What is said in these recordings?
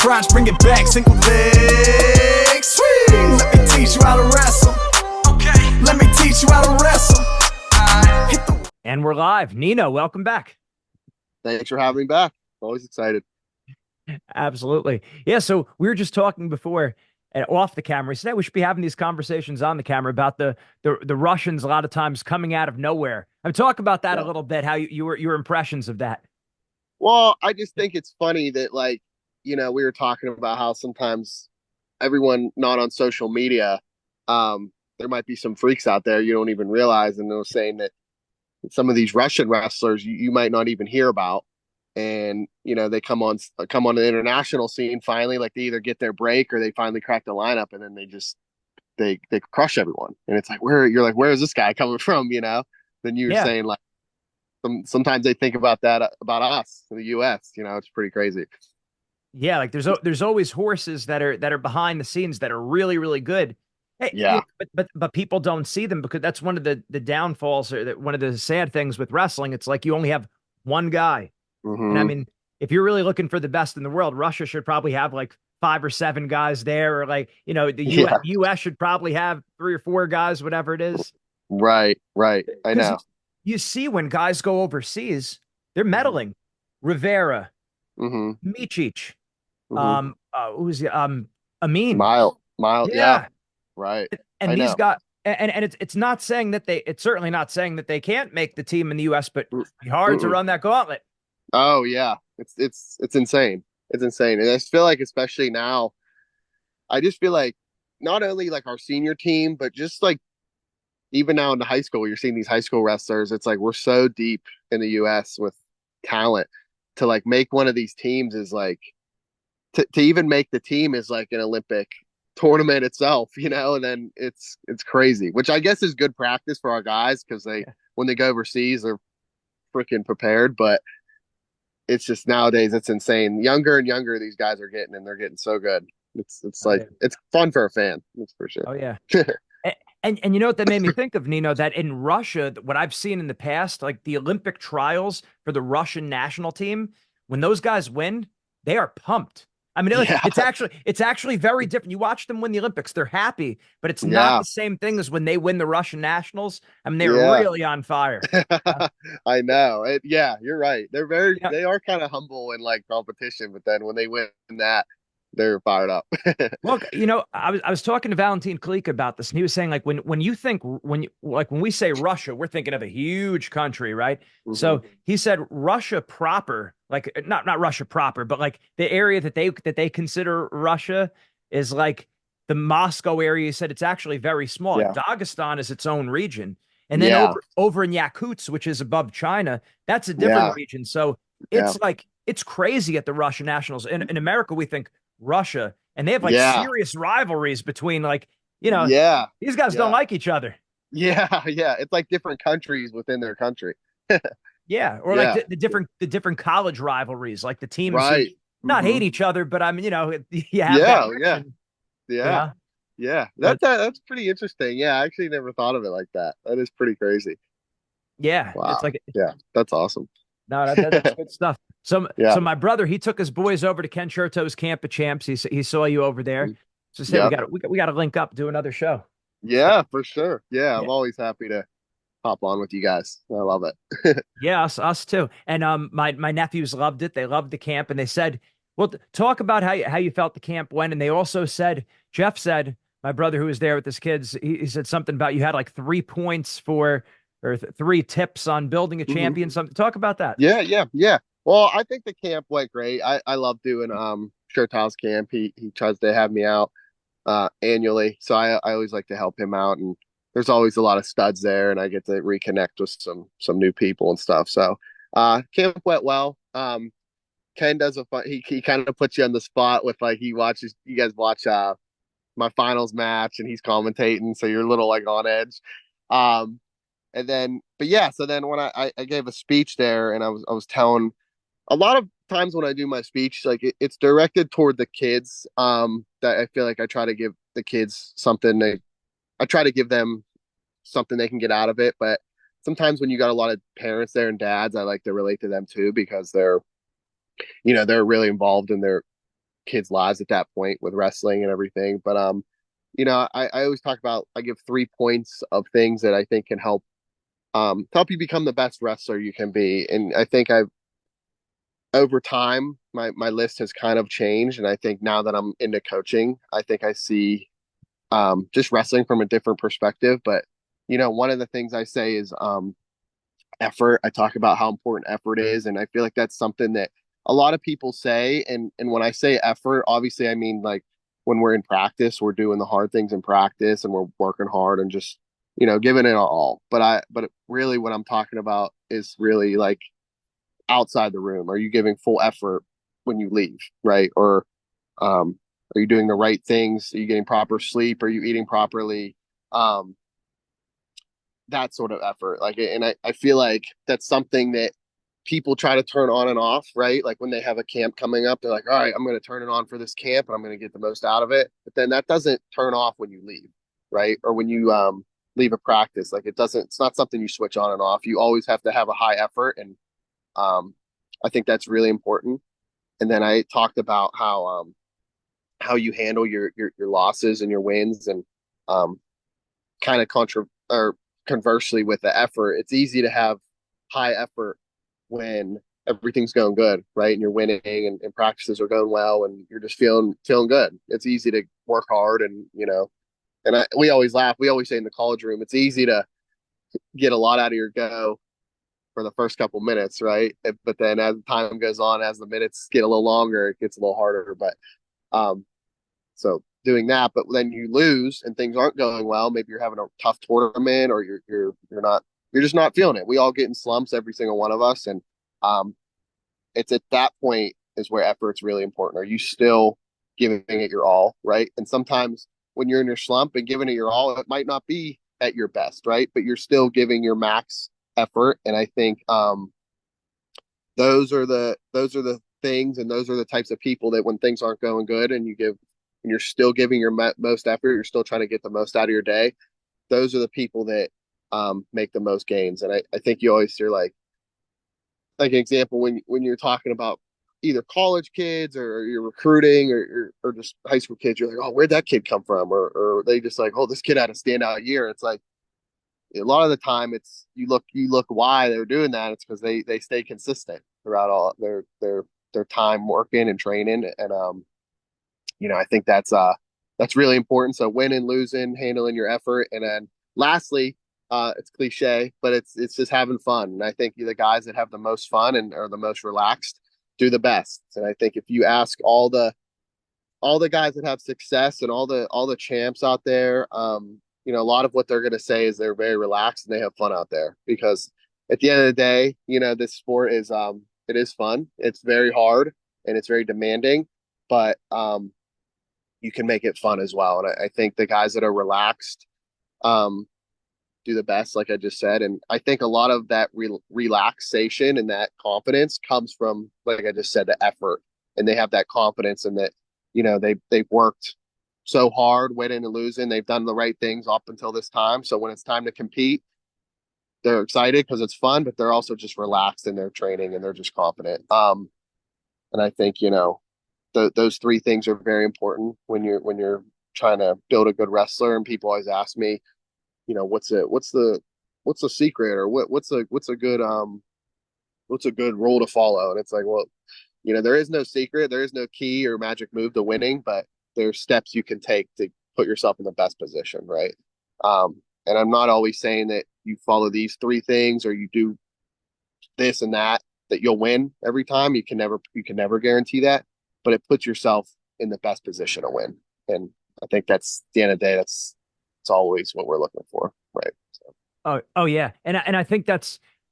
crunch, bring it back, single leg sweep. Let me teach you how to wrestle. Okay, let me teach you how to wrestle. And we're live. Nino, welcome back. Thanks for having me back. Always excited. Absolutely. Yeah, so we were just talking before and off the camera. We said we should be having these conversations on the camera about the Russians a lot of times coming out of nowhere. I mean, talk about that a little bit, how your impressions of that. Well, I just think it's funny that, like, we were talking about how sometimes everyone not on social media, there might be some freaks out there you don't even realize, and they're saying that some of these Russian wrestlers you might not even hear about, and they come on the international scene finally, like they either get their break or they finally crack the lineup, and then they crush everyone, and it's like, where is this guy coming from? Then you were saying, like, sometimes they think about that about us in the US. It's pretty crazy. Yeah, like there's always horses that are behind the scenes that are really, really good. Hey, yeah. But people don't see them, because that's one of the downfalls, or one of the sad things with wrestling. It's like you only have one guy. Mm-hmm. And I mean, if you're really looking for the best in the world, Russia should probably have like 5 or 7 guys there, or like, the US should probably have 3 or 4 guys, whatever it is. Right. I know. You see, when guys go overseas, they're meddling. Rivera, Michich, who's Amin. Mile. Yeah. Right. And these guys, and it's not saying that it's certainly not saying that they can't make the team in the US, but it's hard to run that gauntlet. Oh yeah. It's insane. It's insane. And I just feel like, especially now, I just feel like not only like our senior team, but just like even now in the high school, you're seeing these high school wrestlers. It's like we're so deep in the US with talent, to like make one of these teams is like to even make the team is like an Olympic tournament itself, and then it's crazy, which I guess is good practice for our guys, because when they go overseas, they're freaking prepared. But it's just, nowadays it's insane. Younger and younger these guys are getting, and they're getting so good. It's like it's fun for a fan. That's for sure. Oh yeah. And you know what that made me think of, Nino? That in Russia, what I've seen in the past, like the Olympic trials for the Russian national team, when those guys win, they are pumped. I mean, it's actually very different. You watch them win the Olympics, they're happy, but it's not the same thing as when they win the Russian nationals. I mean, they're really on fire. I know. You're right. They are kind of humble in like competition, but then when they win that, they're fired up. Look, I was talking to Valentin Klika about this, and he was saying, like, when we say Russia, we're thinking of a huge country, right? So he said Russia proper, like not Russia proper, but like the area that they consider Russia is like the Moscow area. He said it's actually very small. Like Dagestan is its own region, and then over in Yakutsk, which is above China, that's a different region. So it's like it's crazy at the Russian nationals. In America, we think Russia, and they have like serious rivalries between, like, these guys don't like each other. It's like different countries within their country. Like the different college rivalries, like the teams not hate each other, but I mean, that's pretty interesting. I actually never thought of it like that. That is pretty crazy. Wow. It's like, that's awesome. No, that's good stuff. So my brother, he took his boys over to Ken Chertow's Camp of Champs. He saw you over there. So say we got to link up, do another show. Yeah, for sure. I'm always happy to hop on with you guys. I love it. Us too. And my nephews loved it. They loved the camp, and they said, well, talk about how you felt the camp went. And they also said, Jeff said, my brother who was there with his kids, he said something about you had like 3 points or 3 tips on building a champion. Something. Talk about that. Yeah. Well, I think the camp went great. I love doing Chertow's camp. He tries to have me out annually, so I always like to help him out. And there's always a lot of studs there, and I get to reconnect with some new people and stuff. So camp went well. Ken does he kind of puts you on the spot with, like, you guys watch my finals match, and he's commentating, so you're a little like on edge. And then, so then when I gave a speech there, and I was telling, a lot of times when I do my speech, like it's directed toward the kids, that I feel like I try to give the kids something. I try to give them something they can get out of it. But sometimes when you got a lot of parents there and dads, I like to relate to them too, because they're really involved in kids' lives at that point with wrestling and everything. But I always talk about, I give 3 points of things that I think can help you become the best wrestler you can be. And I think I've over time my list has kind of changed. And I think now that I'm into coaching, I think I see just wrestling from a different perspective. But one of the things I say is effort. I talk about how important effort is, and I feel like that's something that a lot of people say. And when I say effort, obviously I mean like when we're in practice, we're doing the hard things in practice and we're working hard and just giving it our all. But really what I'm talking about is really like outside the room. Are you giving full effort when you leave, right? Or are you doing the right things? Are you getting proper sleep? Are you eating properly? Um, that sort of effort. Like, and I feel like that's something that people try to turn on and off, right? Like when they have a camp coming up, they're like, all right, I'm going to turn it on for this camp and I'm going to get the most out of it. But then that doesn't turn off when you leave, right? Or when you leave a practice. Like it's not something you switch on and off. You always have to have a high effort. And I think that's really important. And then I talked about how you handle your losses and your wins, and kind of or conversely with the effort. It's easy to have high effort when everything's going good, right? And you're winning, and practices are going well, and you're just feeling good. It's easy to work hard, and we always laugh. We always say in the college room, it's easy to get a lot out of your go for the first couple minutes, right? But then as time goes on, as the minutes get a little longer, it gets a little harder. But so doing that, but then you lose and things aren't going well. Maybe you're having a tough tournament, or you're just not feeling it. We all get in slumps, every single one of us, and it's at that point is where effort's really important. Are you still giving it your all, right? And sometimes when you're in your slump and giving it your all, it might not be at your best, right? But you're still giving your max effort. And I think those are the things, and those are the types of people that when things aren't going good and you're still giving your most effort, you're still trying to get the most out of your day. Those are the people that make the most gains. And I think you always hear like an example when you're talking about either college kids or you're recruiting or just high school kids, you're like, oh, where'd that kid come from? Or they just like, oh, this kid had a standout year. It's like a lot of the time it's you look why they're doing that. It's because they stay consistent throughout all their time working and training. And I think that's really important. So winning, losing, handling your effort. And then lastly, it's cliche, but it's just having fun. And I think the guys that have the most fun and are the most relaxed do the best. And I think if you ask all the guys that have success and all the champs out there, a lot of what they're going to say is they're very relaxed and they have fun out there, because at the end of the day, this sport is it is fun. It's very hard and it's very demanding, but you can make it fun as well. And I think the guys that are relaxed do the best, like I just said. And I think a lot of that relaxation and that confidence comes from, like I just said, the effort. And they have that confidence in that, they've worked so hard, winning and losing. They've done the right things up until this time. So when it's time to compete, they're excited because it's fun, but they're also just relaxed in their training and they're just confident. And I think, those three things are very important when you're trying to build a good wrestler. And people always ask me, what's the secret, or what's a good rule to follow? And it's like, well, there is no secret, there is no key or magic move to winning, but there's steps you can take to put yourself in the best position, right? And I'm not always saying that you follow these three things or you do this and that you'll win every time. You can never guarantee that, but it puts yourself in the best position to win. And I think that's at the end of the day, it's always what we're looking for, right? So. Oh yeah, and I think I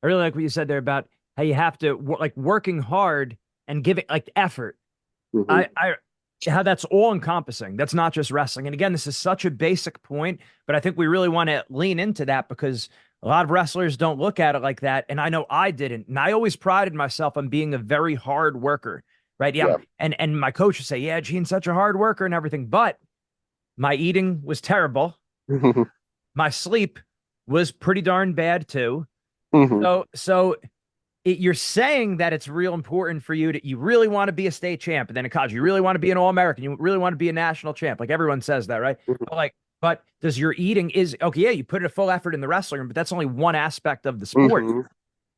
really like what you said there about how you have to like working hard and giving like effort. Mm-hmm. How that's all encompassing. That's not just wrestling. And again, this is such a basic point, but I think we really want to lean into that because a lot of wrestlers don't look at it like that. And I know I didn't. And I always prided myself on being a very hard worker, right? Yeah. And my coach would say, yeah, Gene's such a hard worker and everything, but my eating was terrible. My sleep was pretty darn bad too. Mm-hmm. So you're saying that it's real important for you, you really want to be a state champ, and then in college you really want to be an All-American, you really want to be a national champ, like everyone says that, right? But like, but does your eating is okay, yeah, you put in a full effort in the wrestling room, but that's only one aspect of the sport. Hmm.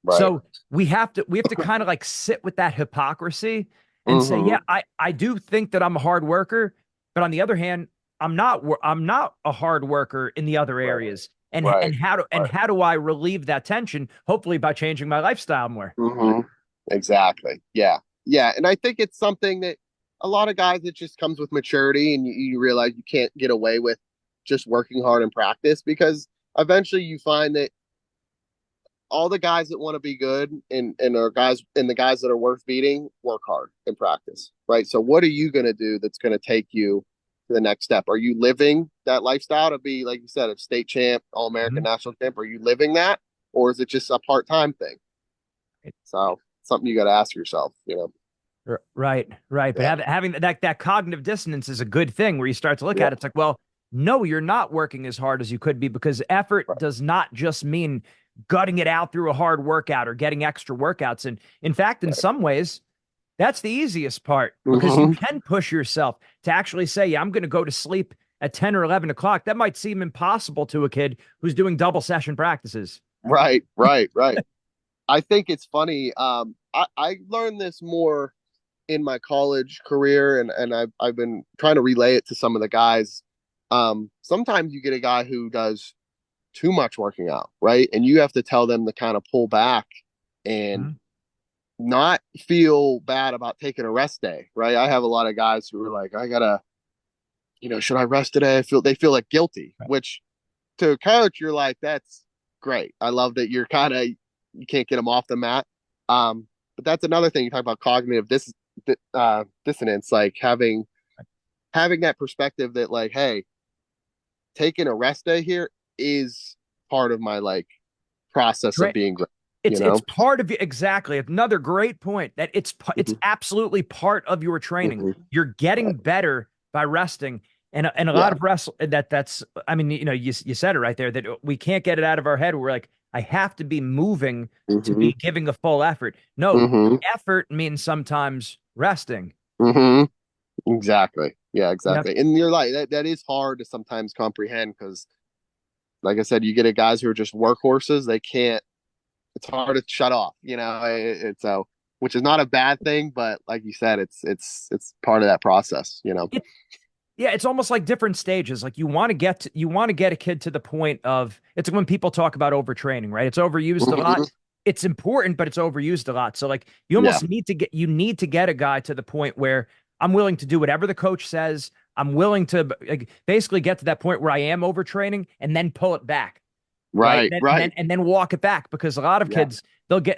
Right. So we have to kind of like sit with that hypocrisy and say, yeah, Hmm. I do think that I'm a hard worker, but on the other hand, I'm not a hard worker in the other Right. areas. Right. And Right. how do I relieve that tension? Hopefully by changing my lifestyle more. Hmm. Exactly. Yeah. Yeah. And I think it's something that a lot of guys, it just comes with maturity, and you realize you can't get away with just working hard in practice, because eventually you find that all the guys that want to be good and are guys, and the guys that are worth beating, work hard in practice, right? So what are you going to do that's going to take you to the next step? Are you living that lifestyle to be, like you said, a state champ, all-American, Mhm. national champ? Are you living that, or is it just a part-time thing? So something you got to ask yourself, you know. Right, right. But Yeah. having that cognitive dissonance is a good thing where you start to look Yeah. at it. It's like, well, no, you're not working as hard as you could be, because effort Right. does not just mean gutting it out through a hard workout or getting extra workouts. And in fact, in Right. some ways, that's the easiest part, because you Hmm. can push yourself to actually say, yeah, I'm going to go to sleep at 10 or 11 o'clock. That might seem impossible to a kid who's doing double session practices. Right. Right. Right. I think it's funny. I learned this more in my college career, and I've been trying to relay it to some of the guys. Sometimes you get a guy who does too much working out, right? And you have to tell them to kind of pull back and Mhm. not feel bad about taking a rest day, right? I have a lot of guys who are like, I gotta, should I rest today? They feel like guilty, Right. which to a coach, you're like, that's great. I love that you're kind of, you can't get them off the mat. But that's another thing. You talk about cognitive dissonance, like having that perspective that, like, hey, taking a rest day here is part of my, like, process of Tra- being great, you it's know? part of you, exactly. Another great point, that it's Hmm. absolutely part of your training. Hmm. You're getting better by resting, and a lot Yeah. of wrestle that's I mean, you said it right there, that we can't get it out of our head. We're like, I have to be moving to Hmm. be giving a full effort. No, Hmm. effort means sometimes resting. Hmm. Exactly. Yeah, Yep. exactly. And you're right. That is hard to sometimes comprehend, because, like I said, you get a guys who are just workhorses. They can't. It's hard to shut off. It's so, which is not a bad thing, but like you said, it's part of that process. Yeah, it's almost like different stages. Like you want to get a kid to the point of, it's like when people talk about overtraining, right? It's overused a lot. Hmm. It's important, but it's overused a lot. So like Yeah. you need to get a guy to the point where I'm willing to do whatever the coach says. I'm willing to, like, basically get to that point where I am overtraining and then pull it back, right? Right. Right. And then walk it back, because a lot of Yeah. kids,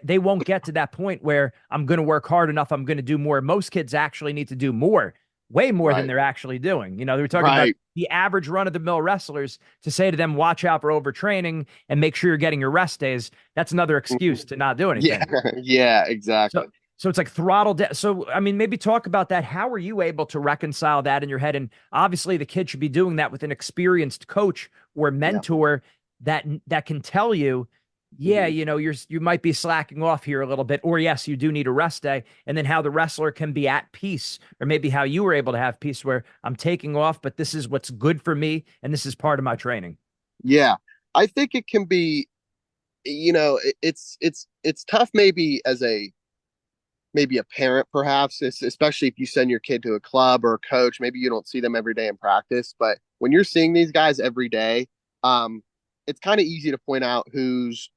they won't get to that point where I'm going to work hard enough, I'm going to do more. Most kids actually need to do more, way more than Right. they're actually doing. They were talking about Right. the average run of the mill wrestlers, to say to them, watch out for overtraining and make sure you're getting your rest days. That's another excuse to not do Yeah. anything. Yeah. So, Exactly. so it's like throttle down. So, I mean, maybe talk about that. How are you able to reconcile that in your head? And obviously, the kid should be doing that with an experienced coach or Yeah. mentor that can tell you, yeah, Hmm. you might be slacking off here a little bit, or yes, you do need a rest day. And then how the wrestler can be at peace, or maybe how you were able to have peace, where I'm taking off, but this is what's good for me, and this is part of my training. Yeah. I think it can be. It's tough, maybe as maybe a parent, perhaps, especially if you send your kid to a club or a coach. Maybe you don't see them every day in practice, but when you're seeing these guys every day, um, it's kind of easy to point out who's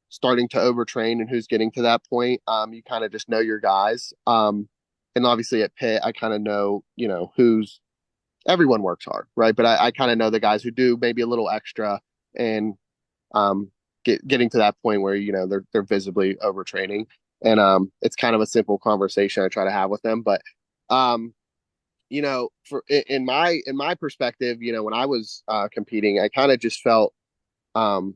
starting to overtrain and who's getting to that point. You kind of just know your guys. And obviously at Pitt, I kind of know, who's everyone works hard, right? But I kind of know the guys who do maybe a little extra, and um, getting to that point where they're visibly overtraining, and it's kind of a simple conversation I try to have with them. But um, for in my perspective, when I was competing, I kind of just felt um,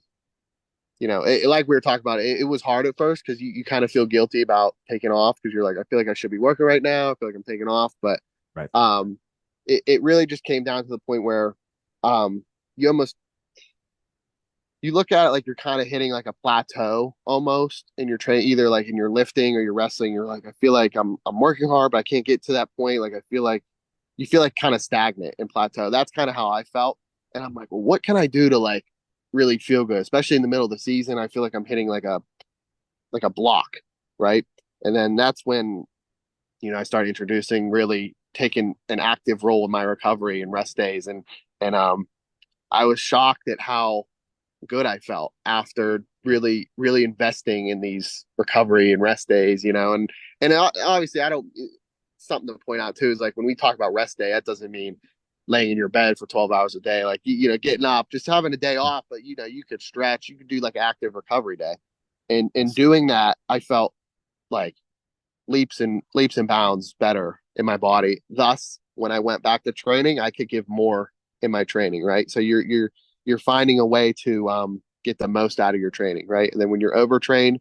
like we were talking about, it was hard at first, because you kind of feel guilty about taking off, because you're like, I feel like I should be working right now. I feel like I'm taking off, but Right. um, it really just came down to the point where um, you almost you look at it like you're kind of hitting like a plateau almost in your train, either like in your lifting or your wrestling. You're like, I feel like I'm working hard, but I can't get to that point. Like I feel like you feel like kind of stagnant and plateau. That's kind of how I felt. And I'm like, well, what can I do to like really feel good, especially in the middle of the season? I feel like I'm hitting like a block, right? And then that's when, I started introducing really taking an active role in my recovery and rest days. And I was shocked at how good I felt after really, really investing in these recovery and rest days, and obviously I don't, something to point out too is like when we talk about rest day, that doesn't mean laying in your bed for 12 hours a day, like, getting up, just having a day off, but you could stretch, you could do like active recovery day. And in doing that, I felt like leaps and bounds better in my body. Thus, when I went back to training, I could give more in my training, right? So you're finding a way to get the most out of your training, right? And then when you're overtrained,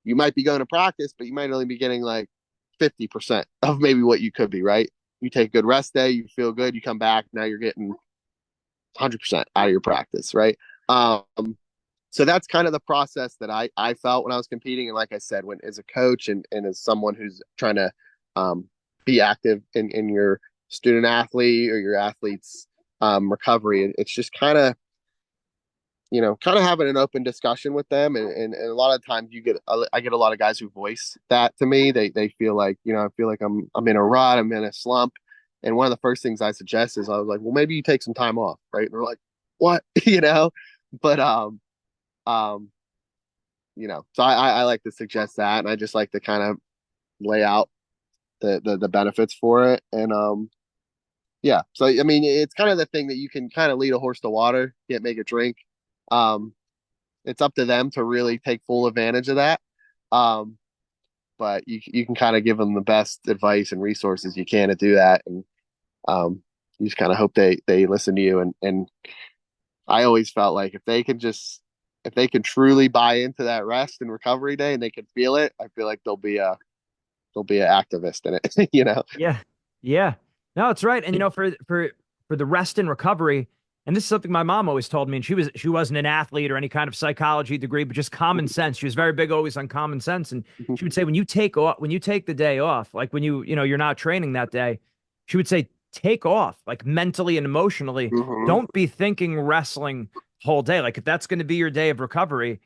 you might be going to practice, but you might only be getting like 50% of maybe what you could be, right? You take a good rest day, you feel good, you come back, now you're getting 100% out of your practice, right? So that's kind of the process that I felt when I was competing. And like I said, when as a coach and as someone who's trying to be active in your student athlete or your athlete's recovery, it's just kind of having an open discussion with them. And a lot of times I get a lot of guys who voice that to me. They feel like, I feel like I'm in a rut, I'm in a slump. And one of the first things I suggest is I was like, well, maybe you take some time off, right? And they're like, what? But so I like to suggest that, and I just like to kind of lay out the benefits for it. And yeah, so I mean, it's kind of the thing that you can kind of lead a horse to water, can't make it drink. It's up to them to really take full advantage of that. But you can kind of give them the best advice and resources you can to do that. And you just kind of hope they listen to you. And I always felt like if they can truly buy into that rest and recovery day and they can feel it, I feel like they'll be an activist in it. Yeah. Yeah. No, it's right. And for the rest and recovery, and this is something my mom always told me, and she wasn't an athlete or any kind of psychology degree, but just common sense. She was very big always on common sense. And she would say, when you take the day off, like when you're not training that day, she would say, take off, like mentally and emotionally. Mm-hmm. Don't be thinking wrestling whole day. Like if that's going to be your day of recovery,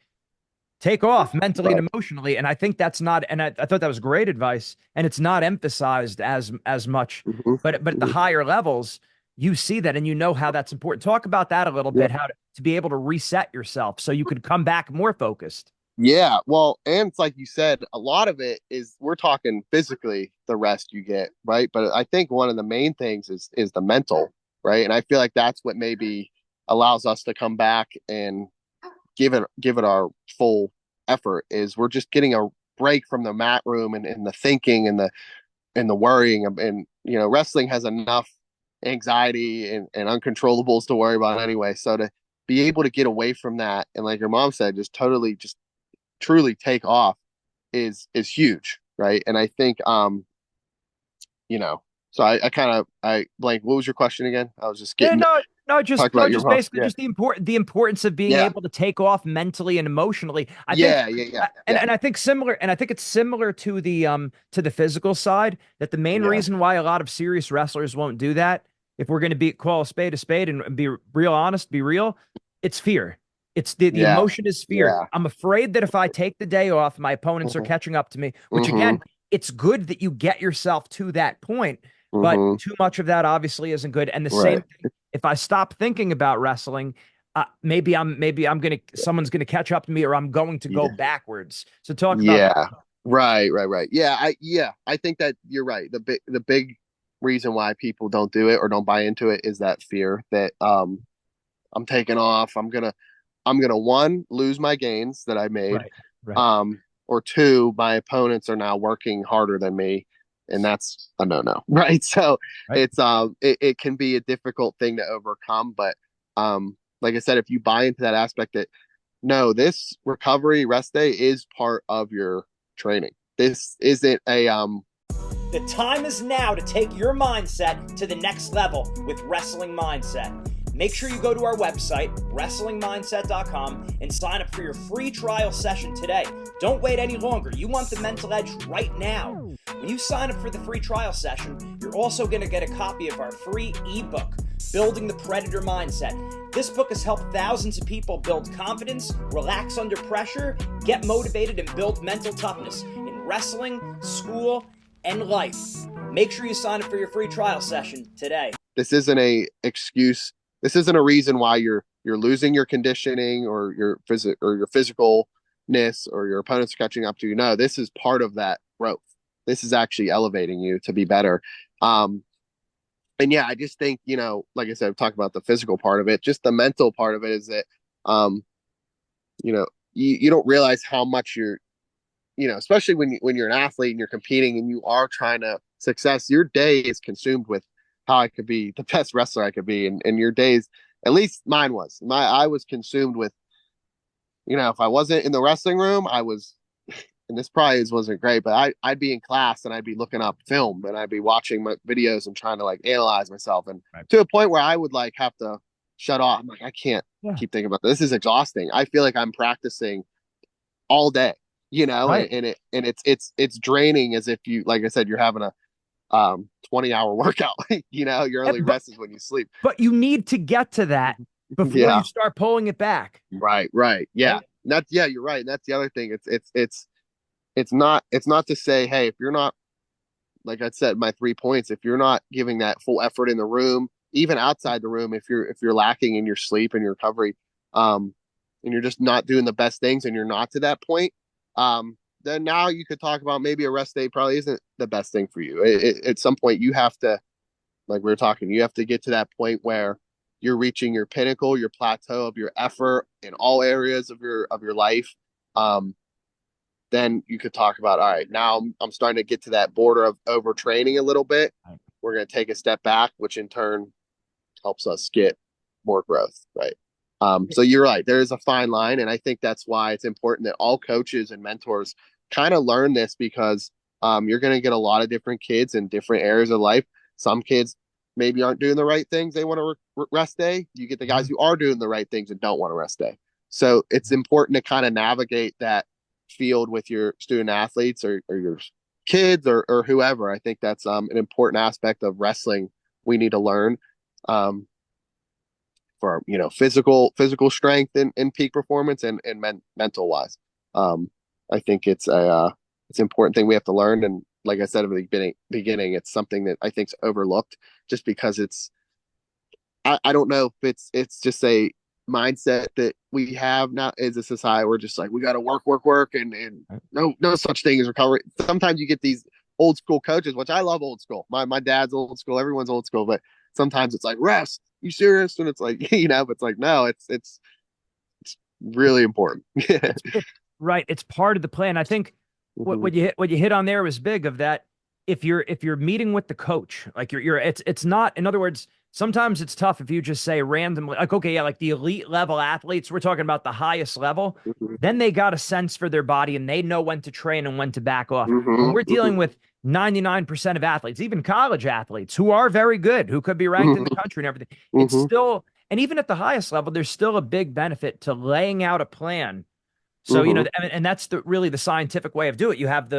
take off mentally and emotionally. And I think that's not, and I thought that was great advice, and it's not emphasized as much, but at the higher levels, you see that and you know how that's important. Talk about that a little bit, how to be able to reset yourself so you could come back more focused. Yeah, well, and it's like you said, a lot of it is we're talking physically the rest you get, right? But I think one of the main things is the mental, right? And I feel like that's what maybe allows us to come back and give it our full effort, is we're just getting a break from the mat room and the thinking and the worrying. And wrestling has enough anxiety and uncontrollables to worry about anyway. So to be able to get away from that and, like your mom said, just truly take off is huge, right? And I think so I blank. What was your question again? I was just getting just basically just the importance of being able to take off mentally and emotionally. And I think it's similar to the physical side, that the main reason why a lot of serious wrestlers won't do that, if we're going to call a spade and be real honest, be real, it's fear. It's the emotion is fear. Yeah. I'm afraid that if I take the day off, my opponents are catching up to me, which again, it's good that you get yourself to that point, but too much of that obviously isn't good. And the same thing, if I stop thinking about wrestling, someone's going to catch up to me, or I'm going to go backwards. So talk about that. Right. Yeah. I think that you're right. The big reason why people don't do it or don't buy into it is that fear that I'm taking off. I'm gonna one, lose my gains that I made. Right. Or two, my opponents are now working harder than me, and that's a no-no. Right. So it's it can be a difficult thing to overcome. But like I said, if you buy into that aspect that no, this recovery rest day is part of your training. This isn't a The time is now to take your mindset to the next level with Wrestling Mindset. make sure you go to our website, wrestlingmindset.com, and sign up for your free trial session today. Don't wait any longer. You want the mental edge right now. When you sign up for the free trial session, you're also going to get a copy of our free ebook, Building the Predator Mindset. This book has helped thousands of people build confidence, relax under pressure, get motivated, and build mental toughness in wrestling, school, and life. Make sure you sign up for your free trial session today. This isn't a excuse. This isn't a reason why you're losing your conditioning or your physicalness or your opponent's catching up to you. No, this is part of that growth. This is actually elevating you to be better. And yeah, I just think, like I said, I've talked about the physical part of it. Just the mental part of it is that, you don't realize how much you're, especially when you're an athlete and you're competing and you are trying to success, your day is consumed with how I could be the best wrestler I could be. And your days, at least mine was, I was consumed with, if I wasn't in the wrestling room, I was, and this probably wasn't great, but I'd be in class and I'd be looking up film and I'd be watching my videos and trying to like analyze myself. And to a point where I would like have to shut off. I'm like, I can't keep thinking about this. This is exhausting. I feel like I'm practicing all day, Right. and it's draining as if you, like I said, you're having a 20-hour workout. Your only rest is when you sleep. But you need to get to that before you start pulling it back. Right. Yeah. Right? You're right. And that's the other thing. It's not to say, hey, if you're not, like I said, my 3 points, if you're not giving that full effort in the room, even outside the room, if you're lacking in your sleep and your recovery, and you're just not doing the best things and you're not to that point, then now you could talk about maybe a rest day probably isn't the best thing for you. At some point you have to, like we were talking, you have to get to that point where you're reaching your pinnacle, your plateau of your effort in all areas of your life. Then you could talk about, all right, now I'm starting to get to that border of overtraining a little bit. We're going to take a step back, which in turn helps us get more growth. Right. So you're right. There is a fine line. And I think that's why it's important that all coaches and mentors kind of learn this, because you're going to get a lot of different kids in different areas of life. Some kids maybe aren't doing the right things. They want to rest day. You get the guys who are doing the right things and don't want to rest day. So it's important to kind of navigate that field with your student athletes or your kids or whoever. I think that's an important aspect of wrestling we need to learn for physical strength and peak performance and mental wise. I think it's an important thing we have to learn. And like I said at the beginning, it's something that I think is overlooked just because I don't know if it's just a mindset that we have now as a society. We're just like, we got to work and no such thing as recovery. Sometimes you get these old school coaches, which I love old school. My dad's old school, everyone's old school, but sometimes it's like, rest, you serious? And it's like, but it's like, no, it's really important. Right. It's part of the plan. I think what you hit on there was big of that. If you're meeting with the coach, like it's not, in other words, sometimes it's tough if you just say randomly, like, okay, yeah, like the elite level athletes, we're talking about the highest level, then they got a sense for their body and they know when to train and when to back off. When we're dealing with 99% of athletes, even college athletes who are very good, who could be ranked in the country and everything, it's still, and even at the highest level, there's still a big benefit to laying out a plan. So, and that's really the scientific way of doing it. You have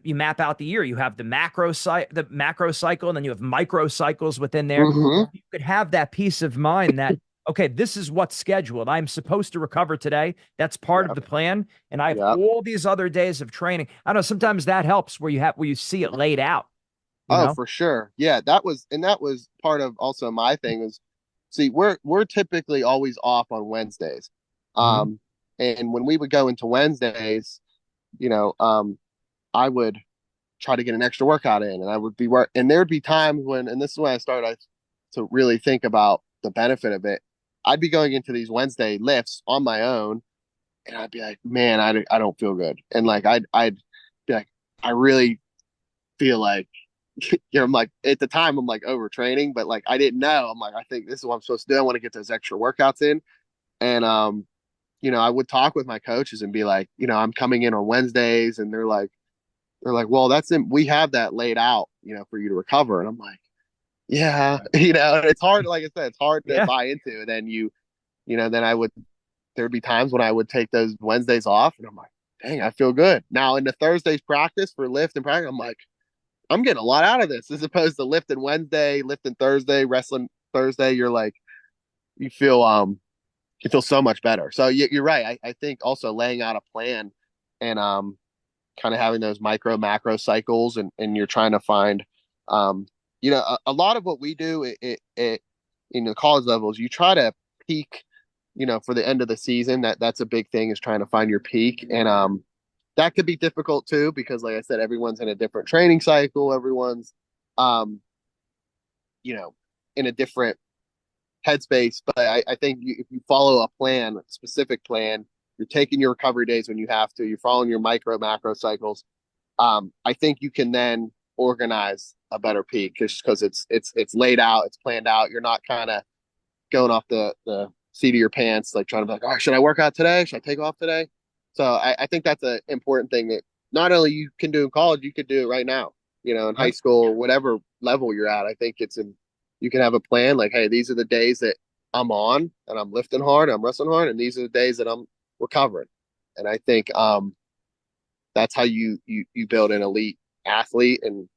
you map out the year, you have the macro cycle, and then you have micro cycles within there. You could have that peace of mind that, okay, this is what's scheduled. I'm supposed to recover today. That's part of the plan. And I have all these other days of training. I don't know. Sometimes that helps where you see it laid out. For sure. Yeah. That was part of also my thing is, see, we're typically always off on Wednesdays. And when we would go into Wednesdays, I would try to get an extra workout in, and I would be and there'd be times when, and this is when I started to really think about the benefit of it. I'd be going into these Wednesday lifts on my own, and I'd be like, man, I don't feel good. And like, I'd be like, I really feel like, I'm like, at the time I'm like overtraining, but like, I didn't know. I'm like, I think this is what I'm supposed to do. I want to get those extra workouts in. And, I would talk with my coaches and be like, I'm coming in on Wednesdays, and they're like, well, we have that laid out, for you to recover. And I'm like, Yeah, you know, it's hard. Like I said, it's hard to Yeah. buy into. And then then there'd be times when I would take those Wednesdays off, and I'm like, dang, I feel good. Now in the Thursdays practice for lift and practice, I'm like, I'm getting a lot out of this as opposed to lifting Wednesday, lifting Thursday, wrestling Thursday. You're like, you feel you feel so much better. So you're right. I think also laying out a plan and kind of having those micro macro cycles, and you're trying to find a lot of what we do in the college levels, you try to peak, for the end of the season. That's a big thing, is trying to find your peak. And that could be difficult too, because like I said, everyone's in a different training cycle. Everyone's um in a different headspace. But I think if you follow a plan, a specific plan, you're taking your recovery days when you have to, you're following your micro macro cycles. I think you can then organize a better peak, because it's laid out, it's planned out. You're not kind of going off the seat of your pants, like trying to be like, oh, should I work out today? Should I take off today? So I think that's an important thing that not only you can do in college, you could do it right now, in high school or whatever level you're at. I think you can have a plan like, hey, these are the days that I'm on and I'm lifting hard, I'm wrestling hard, and these are the days that I'm recovering. And I think that's how you build an elite athlete. And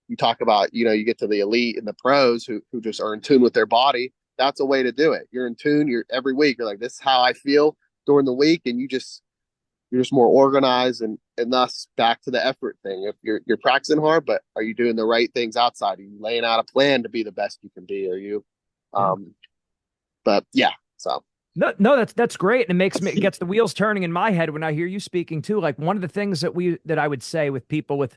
you talk about, you get to the elite and the pros who just are in tune with their body. That's a way to do it. You're in tune. You're every week. You're like, this is how I feel during the week, and you're just more organized, and thus back to the effort thing. If you're practicing hard, but are you doing the right things outside? Are you laying out a plan to be the best you can be? Are you, Yeah. but yeah, so. No, that's great. And it gets the wheels turning in my head when I hear you speaking too. Like one of the things that I would say with people with,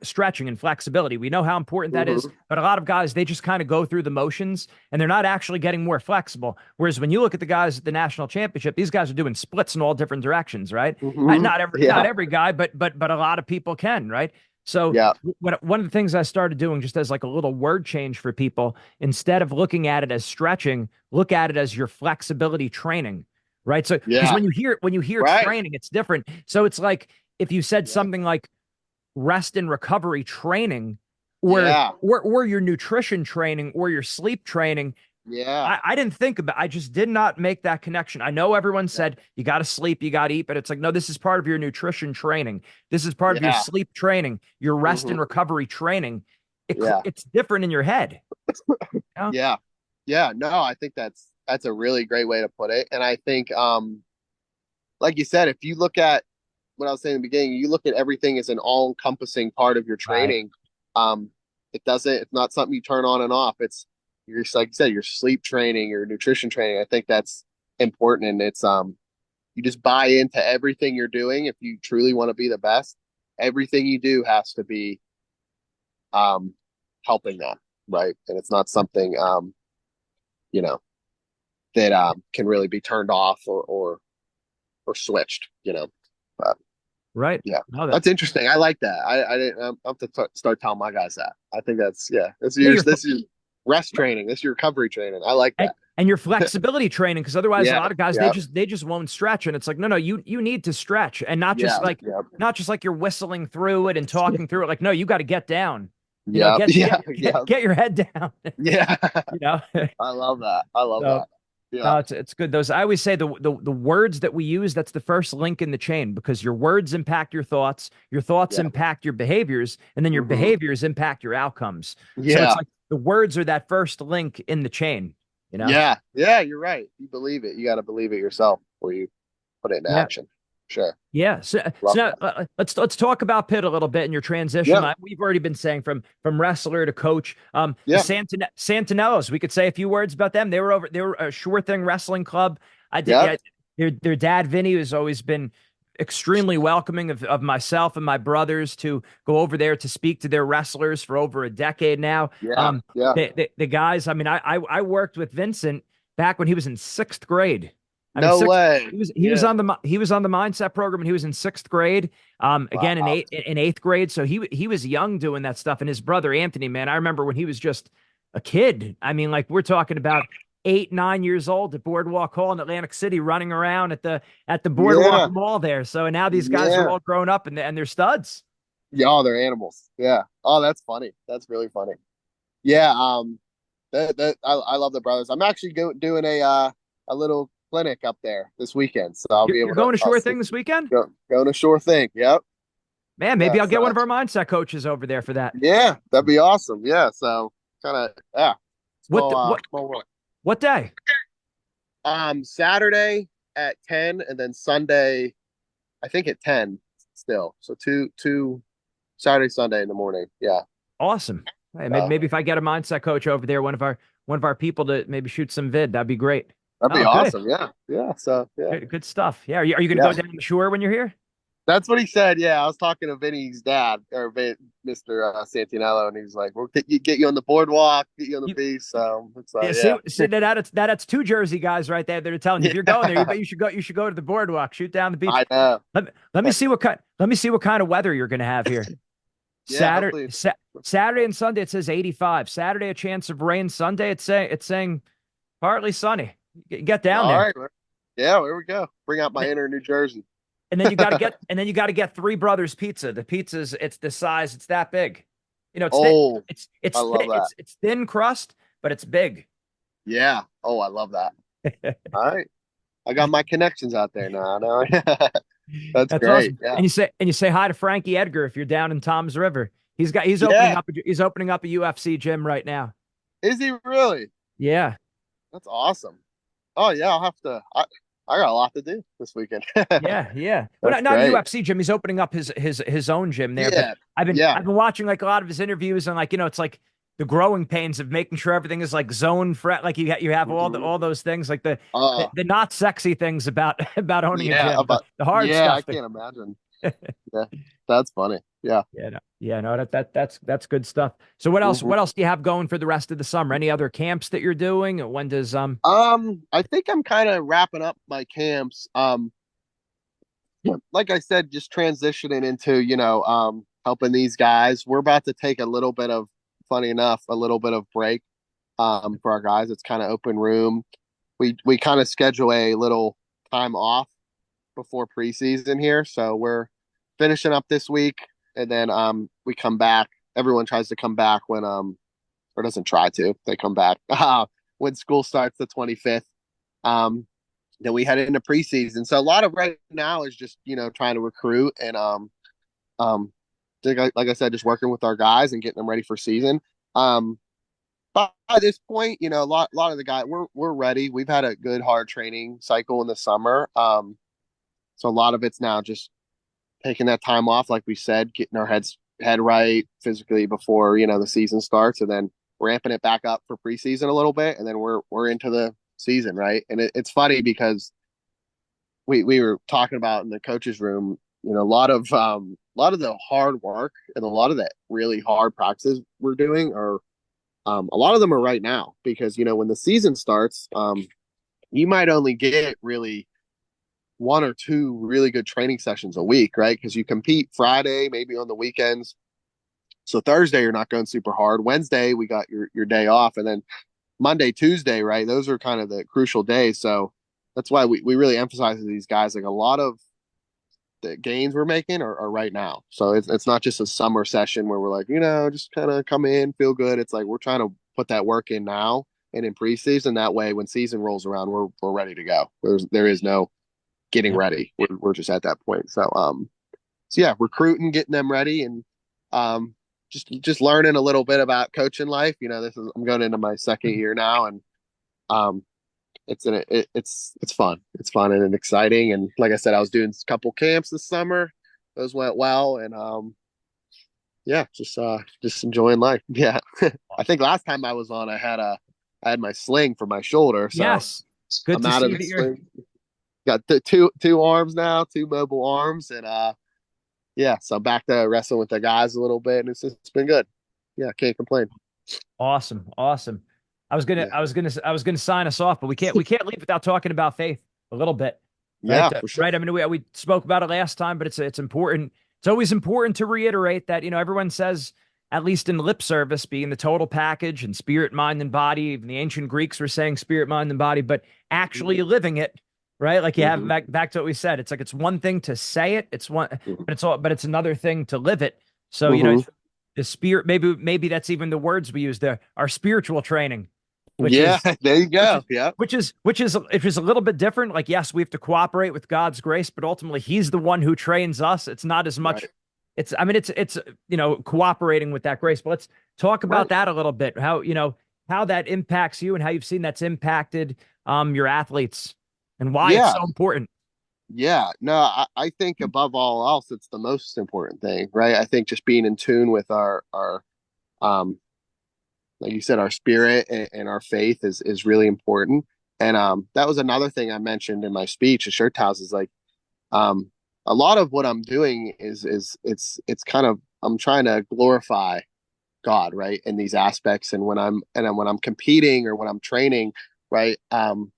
stretching and flexibility, we know how important that is, but a lot of guys, they just kind of go through the motions and they're not actually getting more flexible. Whereas when you look at the guys at the national championship, these guys are doing splits in all different directions, right? Not every guy, but a lot of people can, right? So Yeah. one of the things I started doing, just as like a little word change for people, instead of looking at it as stretching, look at it as your flexibility training, right? So because Yeah. when you hear Right. training, it's different. So it's like if you said something like rest and recovery training, Yeah. or your nutrition training or your sleep training. Yeah. I didn't think about, I just did not make that connection. I know everyone said you got to sleep, you got to eat, but it's like, no, this is part of your nutrition training. This is part of your Yeah. sleep training, your rest and recovery training. Yeah. It's different in your head. You know? Yeah. Yeah. No, I think that's a really great way to put it. And I think, like you said, if you look at what I was saying in the beginning, you look at everything as an all-encompassing part of your Right. training. It's not something you turn on and off. It's your, like you said, your sleep training, your nutrition training. I think that's important. And it's you just buy into everything you're doing. If you truly want to be the best, everything you do has to be helping that, right? And it's not something you know that can really be turned off or switched, but Right. yeah, No, that's interesting. I like that. I didn't. I'm have to start telling my guys that. I think that's, yeah. yeah, This is rest training. This is your recovery training. I like that. and your flexibility training, because otherwise a Yeah. lot of guys Yeah. they just won't stretch, and it's like, no, you need to stretch, and not just Yeah. like Yeah. not just like you're whistling through it and talking through it. Like, no, you got to get down. Yeah. Yeah. Get your head down. Yeah. You know. I love that. I love So that. Yeah. no, it's good. Those, I always say, the words that we use, that's the first link in the chain, because your words impact your thoughts Yeah. impact your behaviors, and then your behaviors impact your outcomes. So it's Yeah. like the words are that first link in the chain. Yeah. Yeah. You're right. You believe it. You got to believe it yourself before you put it into Yeah. action. Sure. Yeah. So Love now let's talk about Pitt a little bit in your transition. Yeah. We've already been saying from wrestler to coach. The Yeah. Santinellos. We could say a few words about them. They were a sure thing wrestling club. I did. Yeah. Yeah, their dad Vinny has always been extremely welcoming of myself and my brothers to go over there to speak to their wrestlers for over a decade now. Yeah. Yeah. The guys. I mean, I worked with Vincent back when he was in sixth grade. I mean, No way. He was on the mindset program, and he was in sixth grade. Again Wow. in eighth grade. So he was young doing that stuff. And his brother Anthony, man, I remember when he was just a kid. I mean, like, we're talking about 8, 9 years old at Boardwalk Hall in Atlantic City, running around at the Boardwalk Yeah. Mall there. So now these guys are Yeah. all grown up, and they're studs. Yeah. Oh, they're animals. Yeah. Oh, that's funny. That's really funny. Yeah, I love the brothers. I'm actually doing a little clinic up there this weekend, so I'll be You're able to. going to I'll Sure see, Thing this weekend? going to Sure Thing. Yep. Man, Yeah. maybe I'll get one So of our mindset coaches over there for that. yeah, that'd be awesome. Yeah. So kind of yeah. What Small what small world. what day? Saturday at 10, and then Sunday, I think at 10 still. So two Saturday Sunday in the morning. Yeah. Awesome. Hey, Uh, maybe if I get a mindset coach over there, one of our people to maybe shoot some vid, that'd be great. that'd be Oh, good. awesome. Yeah. Yeah. So yeah. Good stuff. Yeah. Are you going to Yeah. go down the shore when you're here? That's what he said. Yeah, I was talking to Vinny's dad or Mr. Santinello, and he was like, "We'll get you on the boardwalk, get you on the You, beach." So it's yeah. yeah, See that's two Jersey guys right there. They're telling you if you're going there, yeah. you should go. You should go to the boardwalk, shoot down the beach. I know. Let me see what kind of weather you're going to have here. Yeah, Saturday, hopefully. Saturday and Sunday it says 85. Saturday a chance of rain. Sunday it's saying partly sunny. Get down All there. right. Yeah, here we go. Bring out my inner New Jersey. And then you got to get Three Brothers pizza. The pizza's it's the size, it's that big. It's thick. Oh, It's I love thick, that. it's thin crust, but it's big. Yeah. Oh, I love that. All right. I got my connections out there now. No, that's That's great. awesome. Yeah. And you say hi to Frankie Edgar if you're down in Tom's River. He's opening Yeah. up a UFC gym right now. Is he really? Yeah. That's awesome. Oh yeah, I'll have to. I got a lot to do this weekend. Yeah, yeah. Well, That's not a great. UFC gym. He's opening up his own gym there. But Yeah. I've been Yeah. I've been watching like a lot of his interviews and like it's like the growing pains of making sure everything is like zone fret. Like you have Mhm. all those things like the, Uh, the not sexy things about about owning a yeah, gym. The hard yeah, I stuff. can't imagine. Yeah, that's funny. Yeah. Yeah, no, that's good stuff. So what else? Mhm. What else do you have going for the rest of the summer? Any other camps that you're doing? When does I think I'm kind of wrapping up my camps. Like I said, just transitioning into, helping these guys. We're about to take a little bit of, funny enough, a little bit of break, for our guys. It's kind of open room. We kind of schedule a little time off before preseason here. So we're finishing up this week, and then we come back. Everyone tries to come back when or doesn't try to. They come back when school starts the 25th. Then we head into preseason. So a lot of right now is just trying to recruit and um like I said, just working with our guys and getting them ready for season. By this point, a lot of the guys we're ready. We've had a good hard training cycle in the summer. So a lot of it's now just taking that time off, like we said, getting our head right physically before the season starts, and then ramping it back up for preseason a little bit, and then we're into the season, right? And it's funny because we were talking about in the coaches room, a lot of the hard work and a lot of the really hard practices we're doing are a lot of them are right now because when the season starts, you might only get really one or two really good training sessions a week, right? Because you compete Friday, maybe on the weekends. So Thursday you're not going super hard. Wednesday we got your day off, and then Monday, Tuesday, right? Those are kind of the crucial days. So that's why we really emphasize to these guys like a lot of the gains we're making are right now. So it's not just a summer session where we're like, just kind of come in, feel good. It's like we're trying to put that work in now and in preseason. That way, when season rolls around, we're ready to go. There is no getting Yep. ready. We're just at that point. So yeah, recruiting, getting them ready, and just learning a little bit about coaching life. I'm going into my second year now, and um, it's fun. It's fun and exciting. And like I said, I was doing a couple camps this summer. Those went well, and yeah, just enjoying life. Yeah, I think last time I was on, I had my sling for my shoulder, so Yes. Good I'm to out see of the that you're sling. Got two arms now, two mobile arms, and yeah, so I'm back to wrestling with the guys a little bit, and it's been good. Yeah, can't complain. awesome. Awesome. Yeah, I was gonna sign us off, but we can't leave without talking about faith a little bit. Right. yeah, for sure. Right. I mean, we spoke about it last time, but it's important. It's always important to reiterate that, everyone says, at least in lip service, being the total package and spirit, mind, and body. Even the ancient Greeks were saying spirit, mind, and body, but actually living it, right? Like you have Hmm. back to what we said. It's like it's one thing to say it, it's one, Hmm. but it's another thing to live it. So, Hmm. the spirit, maybe that's even the words we use there, our spiritual training, which Yeah, is there you which go. is Yeah, which is a little bit different. Like, yes, we have to cooperate with God's grace, but ultimately he's the one who trains us. It's not as much, right, it's, I mean, it's cooperating with that grace. But let's talk about right. that a little bit. How that impacts you and how you've seen that's impacted your athletes and why it's Yeah, so important. yeah. No, I think above all else, it's the most important thing, right? I think just being in tune with our um like you said, our spirit and our faith is really important. And that was another thing I mentioned in my speech at Shirt House is like um a lot of what I'm doing is it's kind of I'm trying to glorify God, right, in these aspects. And when I'm competing or when I'm training, right, I'm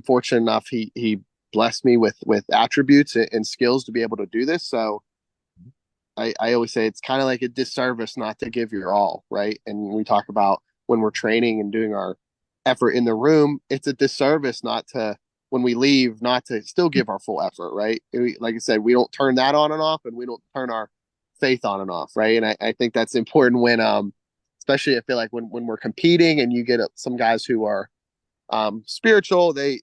fortunate enough he blessed me with attributes and skills to be able to do this. So I always say it's kind of like a disservice not to give your all, right? And we talk about when we're training and doing our effort in the room, it's a disservice not to when we leave not to still give our full effort, right? Like I said, we don't turn that on and off, and we don't turn our faith on and off, right? And I think that's important when especially I feel like when we're competing and you get some guys who are spiritual, they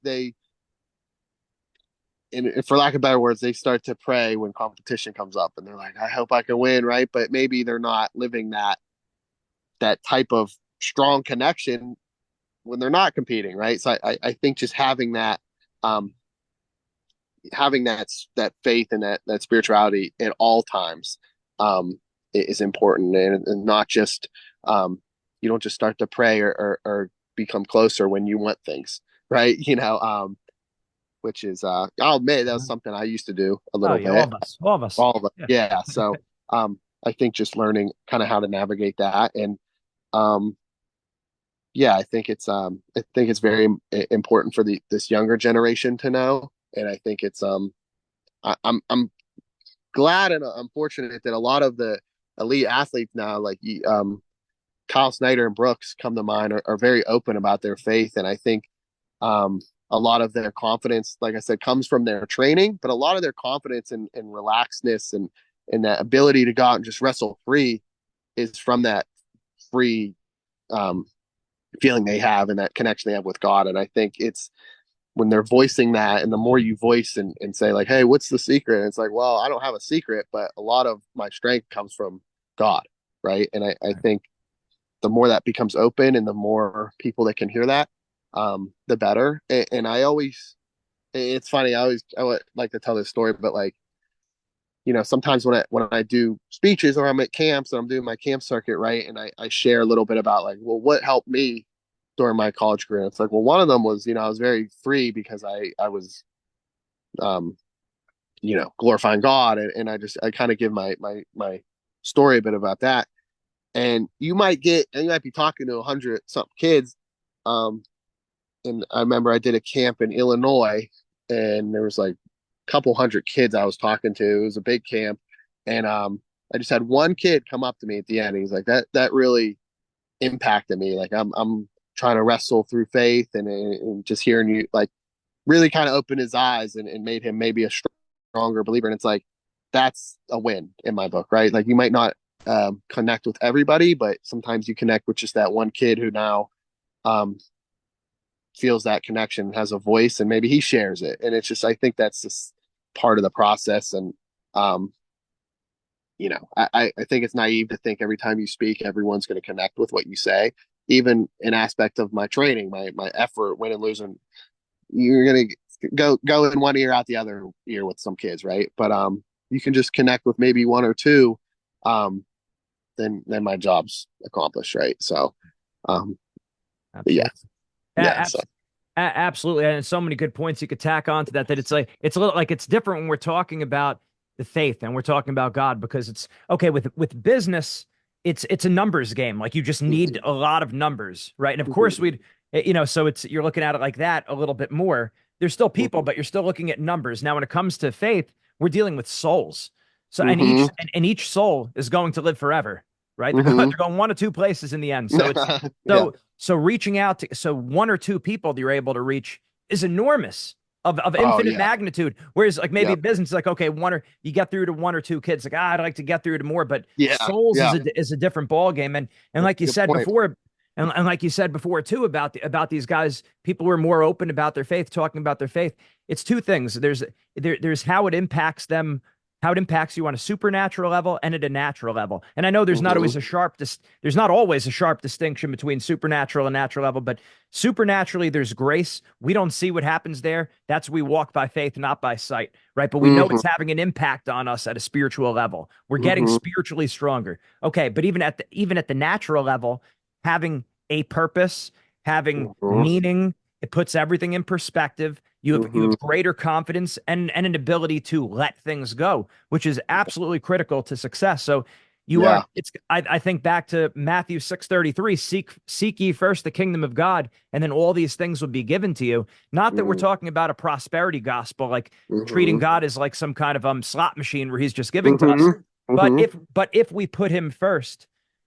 and for lack of better words, they start to pray when competition comes up, and they're like, "I hope I can win," right? But maybe they're not living that type of strong connection when they're not competing, right? So I think just um, having that faith and that spirituality at all times um, is important, and not just you don't just start to pray or become closer when you want things, right? Which is I'll admit that was something I used to do a Oh little yeah, all bit. of us, all of us. All of it. Yeah. Yeah. So I think just learning kind of how to navigate that. And um yeah, I think it's very important for this younger generation to know. And I think it's I'm glad and I'm fortunate that a lot of the elite athletes now, like Kyle Snyder and Brooks come to mind, are very open about their faith. And I think um, a lot of their confidence, like I said, comes from their training, but a lot of their confidence and relaxedness and that ability to go out and just wrestle free is from that free um, feeling they have and that connection they have with God. And I think it's when they're voicing that, and the more you voice and say like, "Hey, what's the secret?" And it's like, "Well, I don't have a secret, but a lot of my strength comes from God," right? And I think the more that becomes open and the more people that can hear that, the better. And I always, it's funny. I would like to tell this story, but like, sometimes when I do speeches or I'm at camps and I'm doing my camp circuit, right, and I share a little bit about like, well, what helped me during my college career. It's like, well, one of them was, I was very free because I was, um, glorifying God, and I kind of give my story a bit about that. And you might be talking to 100 something kids. And I remember I did a camp in Illinois, and there was like a couple hundred kids I was talking to. It was a big camp, and I just had one kid come up to me at the end. He's like, that really impacted me. Like I'm trying to wrestle through faith, and just hearing you like really kind of opened his eyes and made him maybe a stronger believer. And it's like that's a win in my book, right? Like you might not connect with everybody, but sometimes you connect with just that one kid who now um, feels that connection, has a voice, and maybe he shares it. And it's just I think that's just part of the process. And um, I think it's naive to think every time you speak, everyone's going to connect with what you say. Even an aspect of my training, my effort, win and losing, you're going to go in one ear out the other ear with some kids, right? But you can just connect with maybe one or two, um, then my job's accomplished, right? So, yeah, Absolutely. yeah. So, Absolutely. And so many good points you could tack on to that, that it's like, it's a little like it's different when we're talking about the faith and we're talking about God, because it's okay with business. It's a numbers game. Like you just need a lot of numbers, right? And of course so you're looking at it like that a little bit more. There's still people, but you're still looking at numbers. Now, when it comes to faith, we're dealing with souls. So, and mm-hmm, each soul is going to live forever, right? They're mm-hmm. going one of two places in the end. So Yeah, so reaching out to one or two people that you're able to reach is enormous. of Oh infinite yeah. magnitude. Whereas like maybe Yep. business, like, okay, you get through to one or two kids, like, I'd like to get through to more, but Yeah. souls Yeah. is a different ball game. And That's like a you good said point. before, and like you said before too, about these guys, people who are more open about their faith, talking about their faith. It's two things. There's how it impacts them, how it impacts you on a supernatural level and at a natural level. And I know Hmm. there's not always a sharp distinction between supernatural and natural level, but supernaturally there's grace. We don't see what happens there. That's we walk by faith, not by sight, right? But we know Hmm. it's having an impact on us at a spiritual level. We're getting Hmm. spiritually stronger. Okay, but even at the natural level, having a purpose, having Hmm. meaning, it puts everything in perspective. You Hmm. have greater confidence and an ability to let things go, which is absolutely critical to success. So you are Yeah. it's I think back to Matthew 6:33, seek ye first the kingdom of God, and then all these things will be given to you. Not that we're talking about a prosperity gospel, like treating Hmm. God as like some kind of slot machine where he's just giving to us. Hmm. Hmm. But if we put him first,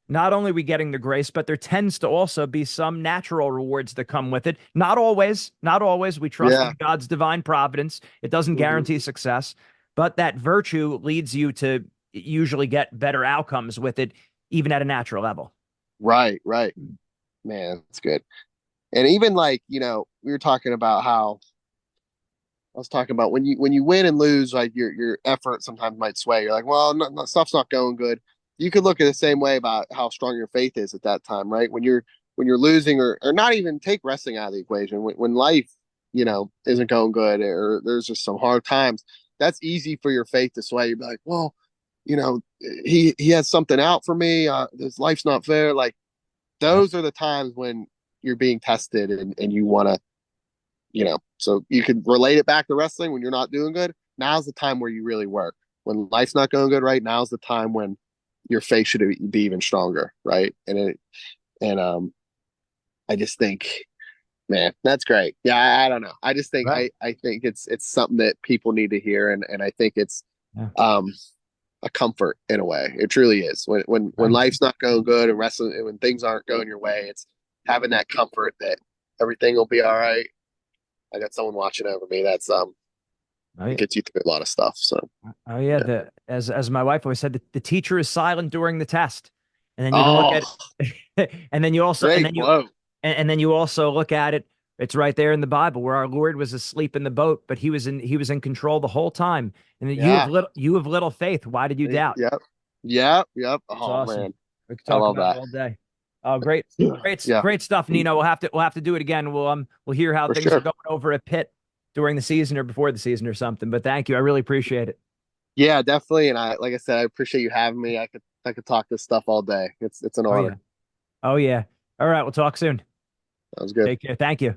not only are we getting the grace, but there tends to also be some natural rewards that come with it. Not always, not always. We trust Yeah. in God's divine providence. It doesn't Hmm. guarantee success, but that virtue leads you to usually get better outcomes with it, even at a natural level. Right. Right. Man, that's good. And even like, we were talking about how I was talking about when you win and lose, like your effort sometimes might sway. You're like, well, stuff's not going good. You could look at the same way about how strong your faith is at that time, right? When you're losing, or not even take wrestling out of the equation. When life, isn't going good, or there's just some hard times, that's easy for your faith to sway. You'd be like, well, he has something out for me. His life's not fair. Like Yeah. those are the times when you're being tested, and you want to, so you could relate it back to wrestling. When you're not doing good, now's the time where you really work. When life's not going good, right, now's the time when your faith should be even stronger, right? And I just think, man, that's great. Yeah, I don't know. I just think Right. I think it's something that people need to hear, and I think it's Yeah. um a comfort in a way. It truly is. When Right. life's not going good, and wrestling, and when things aren't going your way, it's having that comfort that everything will be all right. I got someone watching over me. That's Oh, it yeah. gets you through a lot of stuff. So Oh yeah. yeah. As my wife always said, the teacher is silent during the test. And then you can look Oh, at and then you also great quote. and then you also look at it. It's right there in the Bible where our Lord was asleep in the boat, but he was in control the whole time. And that Yeah. you have little faith. Why did you doubt? Yep. Yep. Yep. It's Oh awesome. man, We could I talk love about it that. all day. Oh, Yeah, great stuff, Nino. We'll have to do it again. We'll hear how for things are sure. going over at Pitt during the season or before the season or something. But thank you. I really appreciate it. Yeah, definitely. And like I said, I appreciate you having me. I could talk this stuff all day. It's an Oh yeah. honor. Oh yeah. All right. We'll talk soon. That was good. Take care. Thank you.